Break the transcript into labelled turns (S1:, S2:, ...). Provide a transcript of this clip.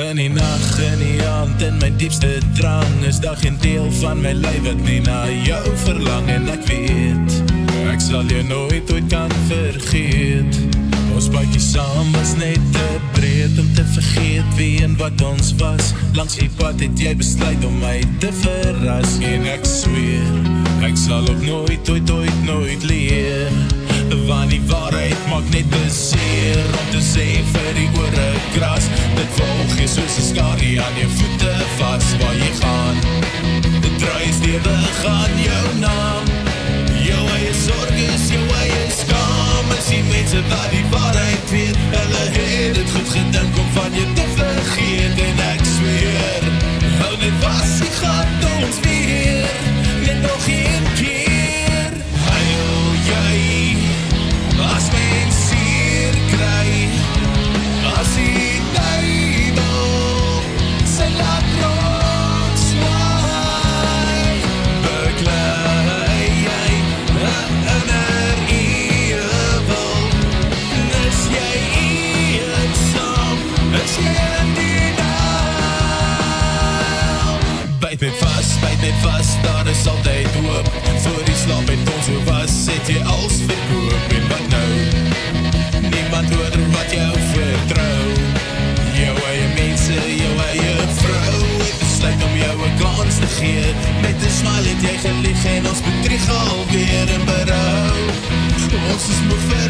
S1: In die nacht, in die aand, in my diepste drang is daar geen deel van my lyf wat nie na jou verlang en ek weet, ek sal jou nooit ooit kan vergeet. Ons paadjie saam was net te breed om te vergeet wie en wat ons was. Langs die pad het jy besluit om my te verras en ek zweer, ek sal ook nooit ooit ooit nooit leer. Want die waarheid maak net beseer om te sê vir die oore kras. Dit volg jy soos 'n skarie aan jou voete vas waar jy gaan. Dit draai stewig aan jou naam. Jou eie sorg is jou eie skam. As die mense wat die waarheid weet, hulle het het goed gedink om van jou te vergeet. En ek zweer, hou net vas, jy gaat ons weer, net nog een keer. Huil jy as mens seer kry, as die duivel sy laat rotslaai, beklei jy inner evil, is jy eensaam, is jy in die daal. Byt net vas, daar is altyd hoop, voor die slaap het ons so was, het jy als verkoop, en wat nou? Niemand hoor wat jou vertrou. Jou eie mense, jou eie vrou, het besluit om jou 'n kans te gee. Met 'n smile het jy gelieg en ons bedrieg alweer in berou. Ons is moeg vir